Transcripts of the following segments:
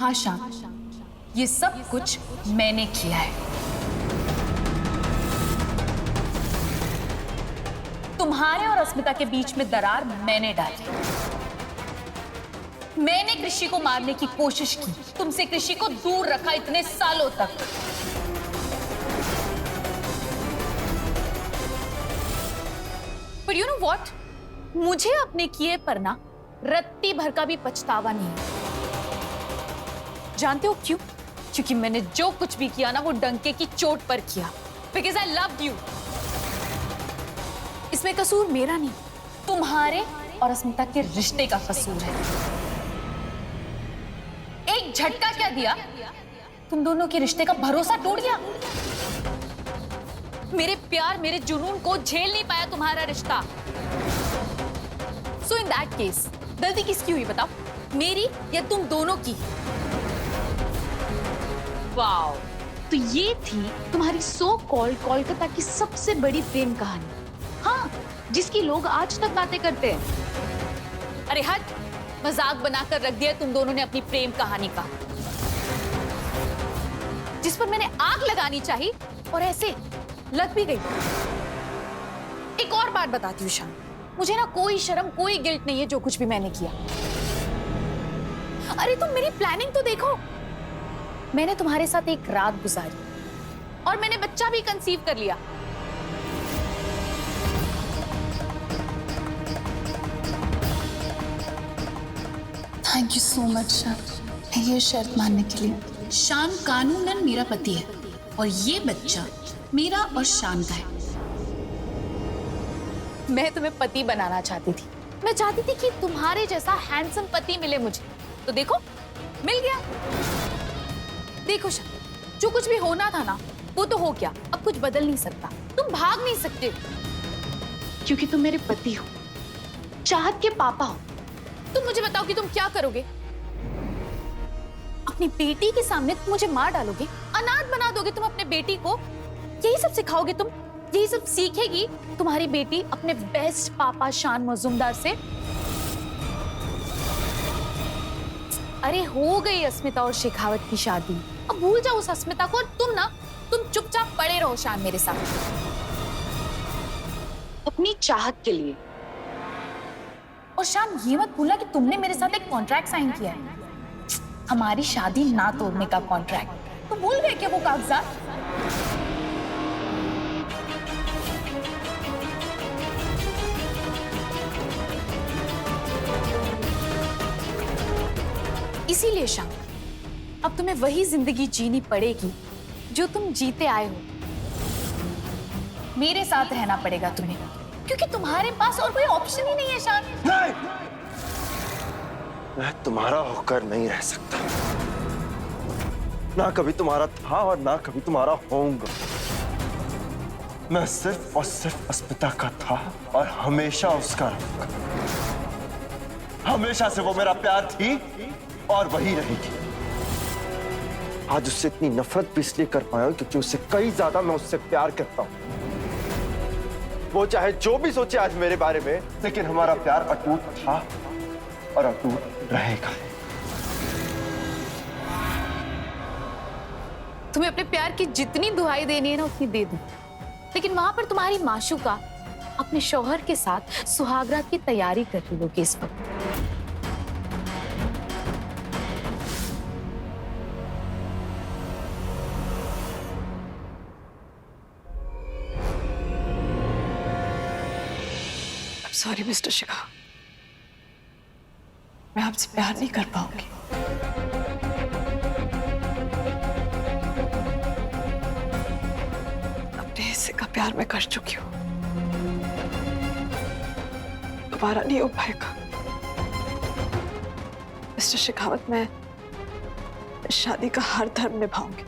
हाँ शाम, ये सब कुछ मैंने किया है। तुम्हारे और अस्मिता के बीच में दरार मैंने डाली। मैंने कृषि को मारने की कोशिश की, तुमसे कृषि को दूर रखा इतने सालों तक। पर यू नो व्हाट, मुझे अपने किए पर ना रत्ती भर का भी पछतावा नहीं है। जानते हो क्यों? क्योंकि मैंने जो कुछ भी किया ना वो डंके की चोट पर किया। Because I loved you. इसमें कसूर मेरा नहीं, तुम्हारे और अस्मिता के रिश्ते का कसूर है। एक झटका क्या दिया, तुम दोनों के रिश्ते का भरोसा टूट गया। मेरे प्यार, मेरे जुनून को झेल नहीं पाया तुम्हारा रिश्ता। सो इन दैट केस गलती किसकी हुई बताओ, मेरी या तुम दोनों की? वाओ, तो ये थी तुम्हारी सो कॉल्ड कोलकाता की सबसे बड़ी प्रेम कहानी। हाँ, जिसकी लोग आज तक बातें करते हैं। अरे हट, मजाक बनाकर रख दिया तुम दोनों ने अपनी प्रेम कहानी का, जिस पर मैंने आग लगानी चाहिए और ऐसे लग भी गई। एक और बात बताती हूँ शाम, मुझे ना कोई शर्म कोई गिल्ट नहीं है जो कुछ भी मैंने किया। अरे तुम मेरी प्लानिंग तो देखो, मैंने तुम्हारे साथ एक रात गुजारी और मैंने बच्चा भी कंसीव कर लिया। थैंक यू सो मच शान, ये शर्त मानने के लिए। शान कानूनन मेरा पति है और ये बच्चा मेरा और शान का है। मैं तुम्हें पति बनाना चाहती थी, मैं चाहती थी कि तुम्हारे जैसा हैंडसम पति मिले मुझे, तो देखो मिल गया। देखो शान, जो कुछ भी होना था ना वो तो हो गया, अब कुछ बदल नहीं सकता, तुम भाग नहीं सकते, क्योंकि तुम मेरे पति हो, चाहत के पापा हो। तुम मुझे बताओ कि तुम क्या करोगे? अपनी बेटी के सामने तुम मुझे मार डालोगे, अनाथ बना दोगे तुम अपने बेटी को, यही सब सिखाओगे तुम, यही सब सीखेगी तुम्हारी बेटी अपने बेस्ट पापा शान मजूमदार से। अरे हो गई अस्मिता और शेखावत की शादी, अब भूल जाओ उस अस्मिता को और तुम चुपचाप पड़े रहो शान मेरे साथ अपनी चाहत के लिए। और शान ये मत भूलना कि तुमने मेरे साथ एक कॉन्ट्रैक्ट साइन किया है, हमारी शादी ना तोड़ने का कॉन्ट्रैक्ट। तो भूल गए क्या वो कागजात? इसीलिए शान, अब तुम्हें वही जिंदगी जीनी पड़ेगी जो तुम जीते आए हो। मेरे साथ रहना पड़ेगा तुम्हें, क्योंकि तुम्हारे पास और कोई ऑप्शन ही नहीं है शान। नहीं, मैं तुम्हारा होकर नहीं रह सकता, ना कभी तुम्हारा था और ना कभी तुम्हारा होऊंगा। मैं सिर्फ और सिर्फ अस्मिता का था और हमेशा उसका रहूंगा। हमेशा से वो मेरा प्यार थी और वही रहेगी। आज उससे इतनी नफरत भी इसलिए कर पाया हूं क्योंकि उससे कई ज्यादा मैं उससे प्यार करता हूं। वो चाहे जो भी सोचे आज मेरे बारे में, लेकिन हमारा प्यार अटूट था और अटूट रहेगा। तुम्हें अपने प्यार की जितनी दुहाई देनी है ना उतनी दे दूं, लेकिन वहां पर तुम्हारी माशूका अपने शौहर के साथ सुहागरात की तैयारी कर रही होगी इस वक्त। सॉरी मिस्टर शिखा, मैं आपसे प्यार नहीं कर पाऊंगी। अपने हिस्से का प्यार मैं कर चुकी हूँ, दोबारा नहीं हो पाएगा। मिस्टर शेखावत, मैं शादी का हर धर्म निभाऊंगी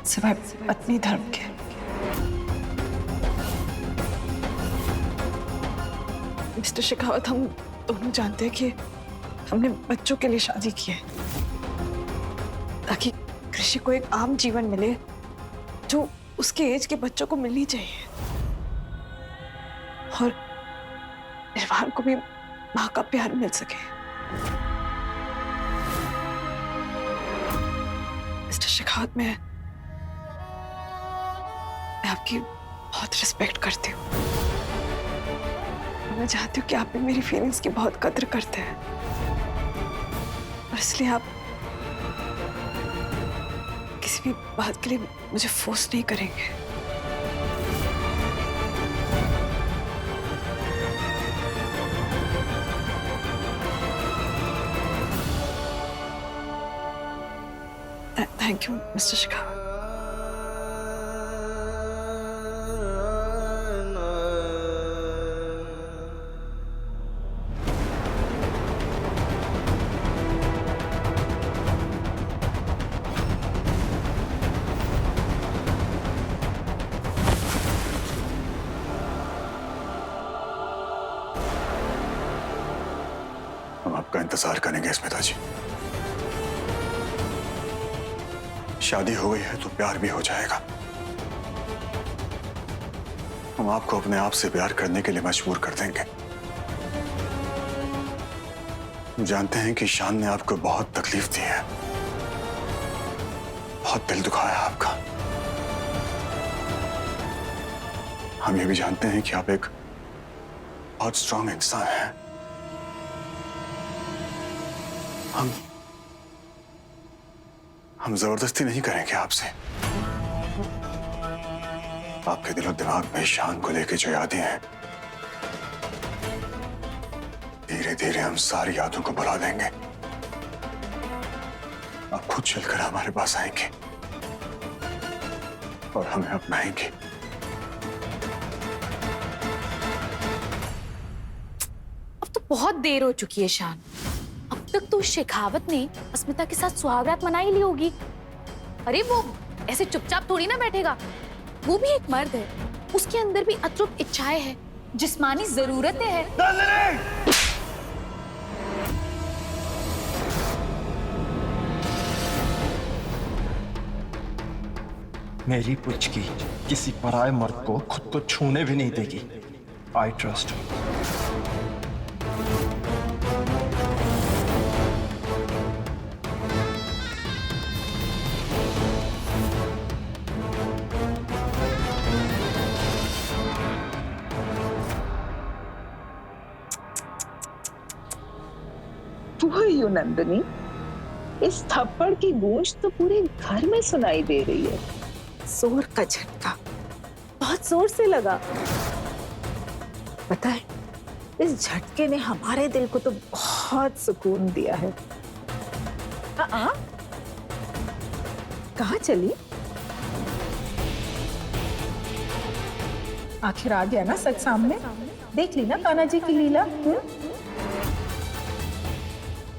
सिवाय पत्नी धर्म के। मिस्टर शेखावत, हम दोनों जानते हैं कि हमने बच्चों के लिए शादी की है ताकि कृषि को एक आम जीवन मिले जो उसके एज के बच्चों को मिलनी चाहिए, और निर्वाण को भी माँ का प्यार मिल सके। मिस्टर शेखावत, मैं आपकी बहुत रिस्पेक्ट करती हूँ। मैं चाहती हूँ कि आप भी मेरी फीलिंग्स की बहुत कदर करते हैं, और इसलिए आप किसी भी बात के लिए मुझे फोर्स नहीं करेंगे। Thank you mister Shekhawat. हम आपका इंतजार करेंगे स्मिता जी। शादी हो गई है तो प्यार भी हो जाएगा। हम आपको अपने आप से प्यार करने के लिए मजबूर कर देंगे। हम जानते हैं कि शान ने आपको बहुत तकलीफ दी है, बहुत दिल दुखाया आपका। हम ये भी जानते हैं कि आप एक बहुत स्ट्रांग इंसान हैं। हम जबरदस्ती नहीं करेंगे आपसे। आपके दिलो दिमाग में शान को लेके जो यादें हैं, धीरे धीरे हम सारी यादों को भुला देंगे। आप खुद चलकर हमारे पास आएंगे और हमें अपनाएंगे। अब तो बहुत देर हो चुकी है शान। अब तक तो शेखावत ने अस्मिता के साथ सुहागरात मना ही ली होगी। अरे वो ऐसे चुपचाप थोड़ी ना बैठेगा। वो भी एक मर्द है, उसके अंदर भी अतृप्त इच्छाएं हैं, जिस्मानी जरूरतें हैं। मेरी पुचकी किसी पराये मर्द को खुद को छूने भी नहीं देगी। I trust. यू नंदिनी, इस थप्पड़ की गूंज तो पूरे घर में सुनाई दे रही है। जोर का झटका बहुत जोर से लगा। पता है, इस झटके ने हमारे दिल को तो बहुत सुकून दिया है। कहाँ चली? आखिर आ गया ना सच सामने। देख ली ना कान्हा जी की लीला।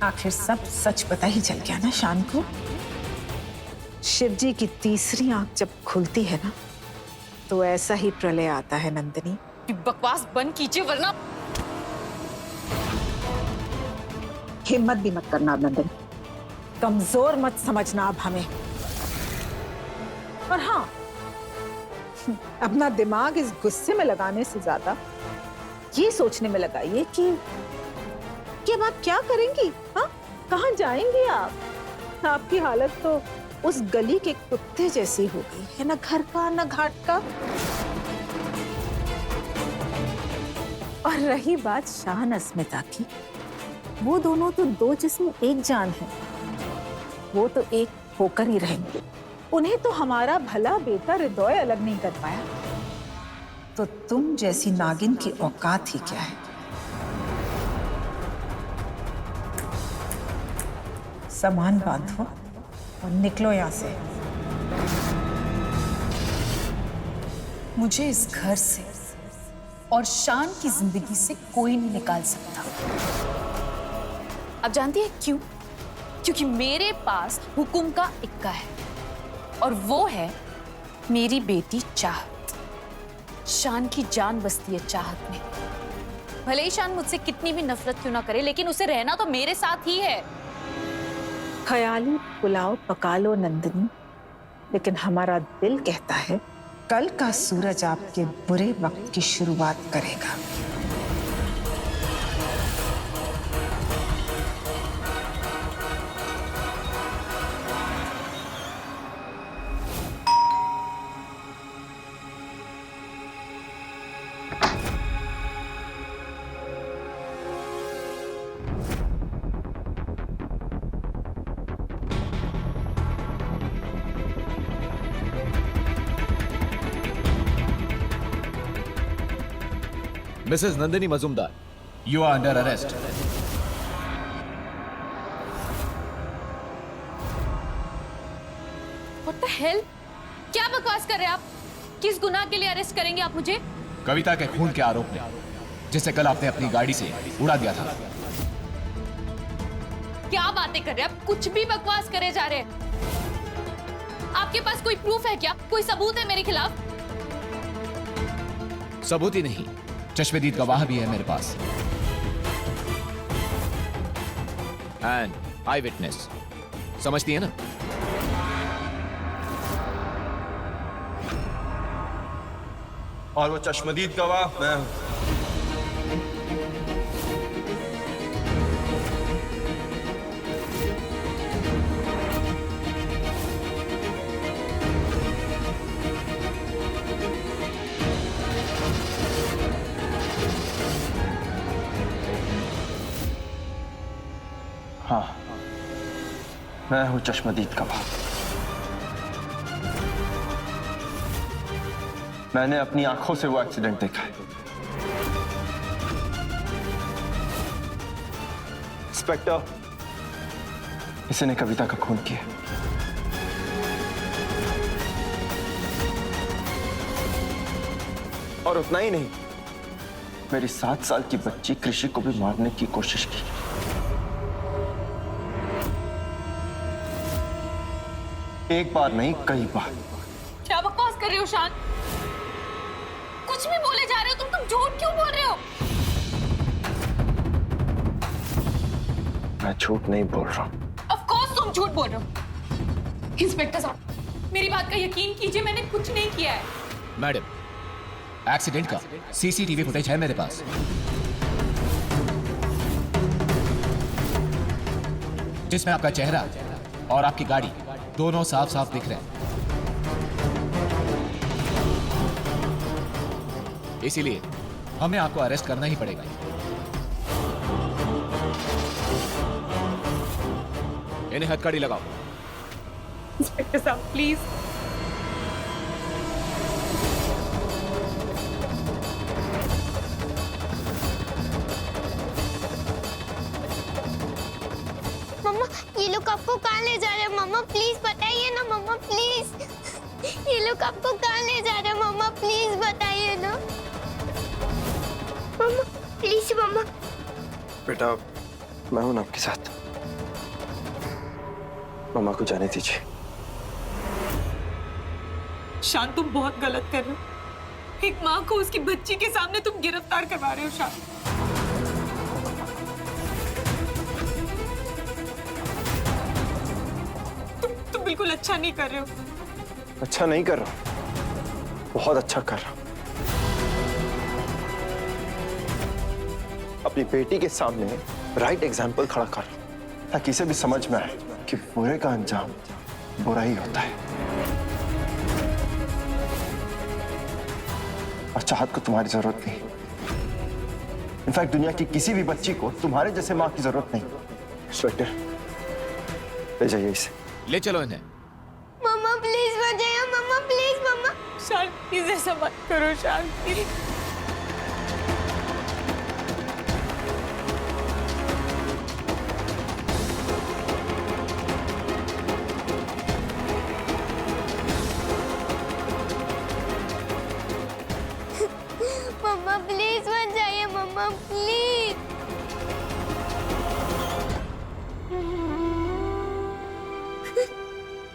आखिर सब सच पता ही चल गया ना शान को। शिव जी की तीसरी आंख जब खुलती है ना, तो ऐसा ही प्रलय आता है नंदिनी। बकवास बंद कीजिए वरना। हिम्मत भी मत करना नंदिनी, कमजोर मत समझना अब हमें। और हाँ, अपना दिमाग इस गुस्से में लगाने से ज्यादा ये सोचने में लगाइए कि अब आप क्या करेंगी? हाँ, कहाँ जाएंगी आप? आपकी हालत तो उस गली के कुत्ते जैसी हो गई है, ना घर का ना घाट का। और रही बात शान अस्मिता की, वो दोनों तो दो जिस्म एक जान है। वो तो एक होकर ही रहेंगे। उन्हें तो हमारा भला बेटा हृदय अलग नहीं कर पाया, तो तुम जैसी नागिन की औकात ही क्या है? सामान बांधो और निकलो यहां से। मुझे इस घर से और शान की जिंदगी से कोई नहीं निकाल सकता। अब जानती है क्यों? क्योंकि मेरे पास हुक्म का इक्का है, और वो है मेरी बेटी चाहत। शान की जान बसती है चाहत में। भले ही शान मुझसे कितनी भी नफरत क्यों ना करे, लेकिन उसे रहना तो मेरे साथ ही है। ख्याली पुलाव पका लो नंदिनी, लेकिन हमारा दिल कहता है कल का सूरज आपके बुरे वक्त की शुरुआत करेगा। Mrs Nandini Majumdar, you are under arrest. What the hell? क्या बकवास कर रहे हैं आप? किस गुनाह के लिए अरेस्ट करेंगे आप मुझे? कविता के खून के आरोप में, जिसे कल आपने अपनी गाड़ी से उड़ा दिया था। क्या बातें कर रहे हैं आप? कुछ भी बकवास करे जा रहे हैं। आपके पास कोई प्रूफ है क्या? कोई सबूत है मेरे खिलाफ? सबूत ही नहीं, चश्मदीद गवाह भी है मेरे पास। एंड आई विटनेस, समझती है ना? और वो चश्मदीद गवाह मैं हूं। हाँ, मैं हूं चश्मदीद गवाह। मैंने अपनी आंखों से वो एक्सीडेंट देखा है। इंस्पेक्टर, इसी ने कविता का खून किया। और उतना ही नहीं, मेरी 7 साल की बच्ची कृषि को भी मारने की कोशिश की। एक बार नहीं, कई बार। क्या बकवास कर रहे हो शान? कुछ भी बोले जा रहे हो तुम झूठ क्यों बोल रहे हो? मैं झूठ नहीं बोल रहा हूं। Of course तुम झूठ बोल रहे हो। इंस्पेक्टर साहब, मेरी बात का यकीन कीजिए, मैंने कुछ नहीं किया है। मैडम, एक्सीडेंट का सीसीटीवी फुटेज है मेरे पास। जिसमें आपका चेहरा और आपकी गाड़ी दोनों साफ साफ दिख रहे हैं। इसीलिए हमें आपको अरेस्ट करना ही पड़ेगा। इन्हें हथकड़ी लगाओ। इंस्पेक्टर साहब प्लीज। मम्मा, ये लोग आपको कहाँ ले जा रहे हैं? मम्मा प्लीज बताइए ना मम्मा, प्लीज। ये लोग आपको कहाँ ले जा रहे हैं? मम्मा प्लीज बताइए ना मम्मा, प्लीज मम्मा। बेटा, मैं हूं ना आपके साथ। मम्मा को जाने दीजिए। शान, तुम बहुत गलत कर रहे हो। एक माँ को उसकी बच्ची के सामने तुम गिरफ्तार करवा रहे हो शान। तुम बिल्कुल अच्छा नहीं कर रहे हो। अच्छा नहीं कर रहा, बहुत अच्छा कर रहा। अपनी बेटी के सामने राइट एग्जाम्पल खड़ा कर रहा, ताकि इसे भी समझ में आए कि बुरे का अंजाम बुरा ही होता है। और चाहत को तुम्हारी जरूरत नहीं। इनफैक्ट दुनिया की किसी भी बच्ची को तुम्हारे जैसे माँ की जरूरत नहीं। इंस्पेक्टर, ले जाइए इसे। ले चलो इन्हें। मम्मा प्लीज बताइए मम्मा, प्लीज मम्मा। शान प्लीज ऐसा मत करो शान, प्लीज। मम्मा प्लीज मत जाइए मम्मा, प्लीज।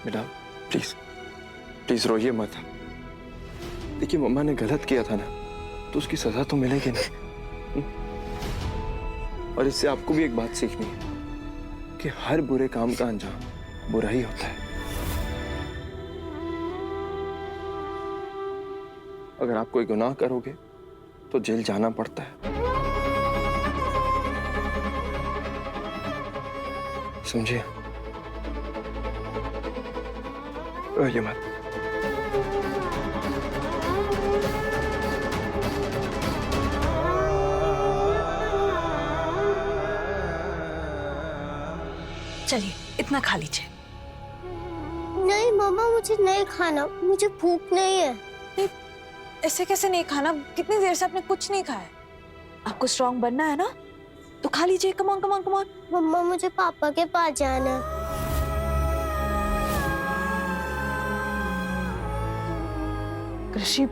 बेटा प्लीज प्लीज रोइए मत। देखिए, मम्मा ने गलत किया था ना, तो उसकी सजा तो मिलेगी नहीं। और इससे आपको भी एक बात सीखनी है कि हर बुरे काम का अंजाम बुरा ही होता है। अगर आप कोई गुनाह करोगे तो जेल जाना पड़ता है, समझिए? रोइए मत। चलिए, इतना खा लीजिए। नहीं मम्मा, मुझे नहीं खाना, मुझे भूख नहीं है। ऐसे कैसे नहीं खाना? कितनी देर से आपने कुछ नहीं खाया? आपको स्ट्रांग बनना है ना, तो खा लीजिए। Come on come on come on. मम्मा मुझे पापा के पास जाना है। कृषि,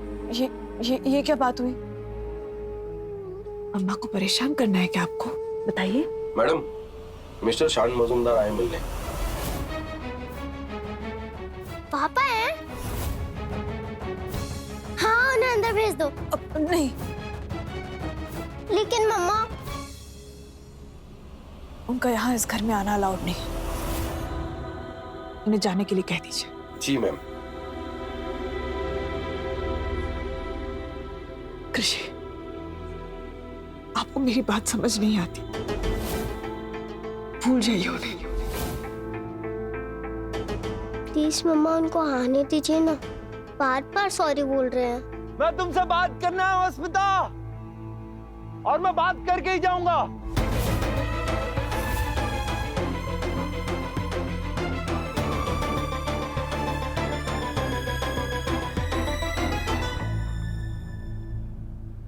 ये क्या बात हुई? अम्मा को परेशान करना है क्या आपको? बताइए। मैडम, मिस्टर शान मजूमदार आए मिलने। पापा हैं? हाँ, उन्हें अंदर भेज दो। नहीं, लेकिन मम्मा, उनका यहाँ इस घर में आना अलाउड नहीं। उन्हें जाने के लिए कह दीजिए। जी मैम। कृषि, आपको मेरी बात समझ नहीं आती। भूल जाइए उन्हें। प्लीज मम्मा, उनको आने दीजिए ना। बार बार सॉरी बोल रहे हैं। मैं तुमसे बात करना है अस्मिता, और मैं बात करके ही जाऊंगा।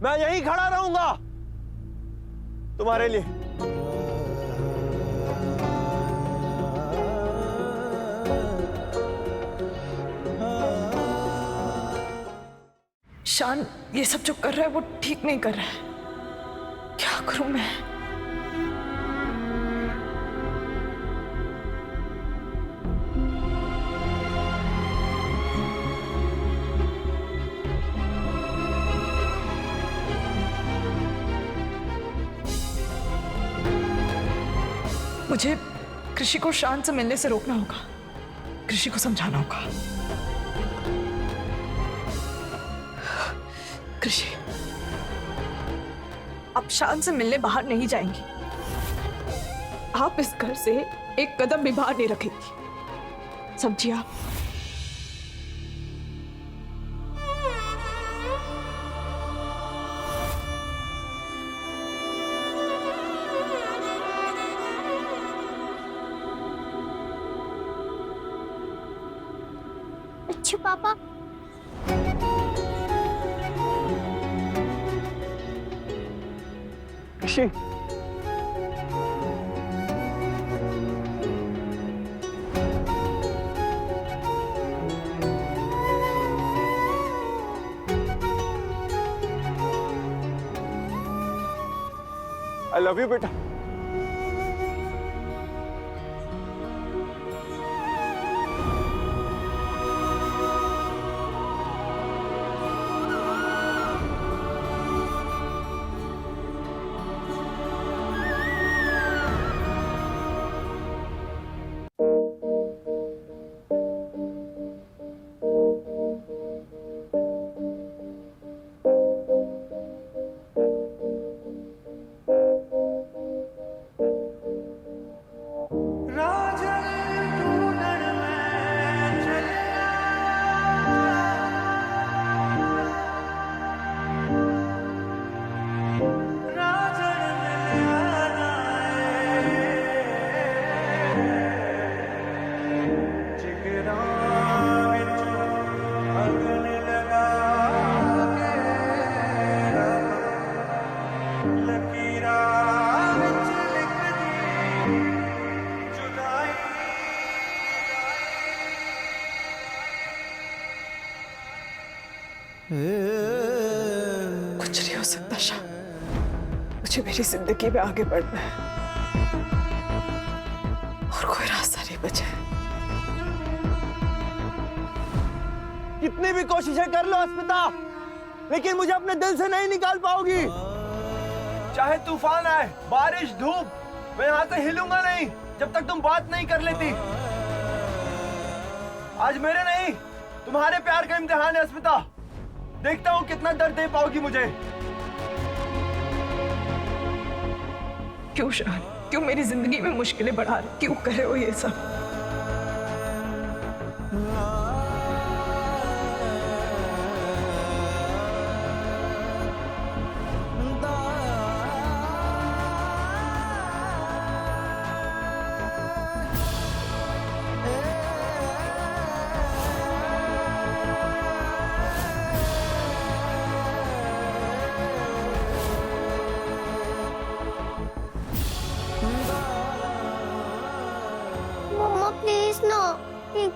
मैं यहीं खड़ा रहूंगा तुम्हारे लिए। शान ये सब जो कर रहा है वो ठीक नहीं कर रहा है। क्या करूं मैं? मुझे कृषि को शान से मिलने से रोकना होगा। कृषि को समझाना होगा। कृषि, आप शान से मिलने बाहर नहीं जाएंगी। आप इस घर से एक कदम भी बाहर नहीं रखेंगी, समझिए आप? अच्छा पापा। कृषि, I love you बेटा। कुछ नहीं हो सकता शान। मुझे मेरी जिंदगी में आगे बढ़ना है और कोई रास्ता नहीं बचा है। कितनी भी कोशिशें कर लो अस्मिता, लेकिन मुझे अपने दिल से नहीं निकाल पाओगी। चाहे तूफान आए, बारिश, धूप, मैं यहाँ से हिलूंगा नहीं जब तक तुम बात नहीं कर लेती। आज मेरे नहीं, तुम्हारे प्यार का इम्तिहान है अस्मिता। देखता हूँ कितना दर्द दे पाओगी मुझे। क्यों शान, क्यों मेरी जिंदगी में मुश्किलें बढ़ा रहे? क्यों कर रहे हो ये सब?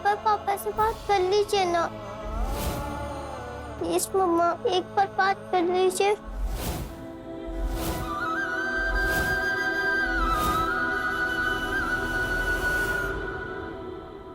बार पापा से बात कर लीजिए ना, प्लीज मम्मा, एक बार बात कर लीजिए।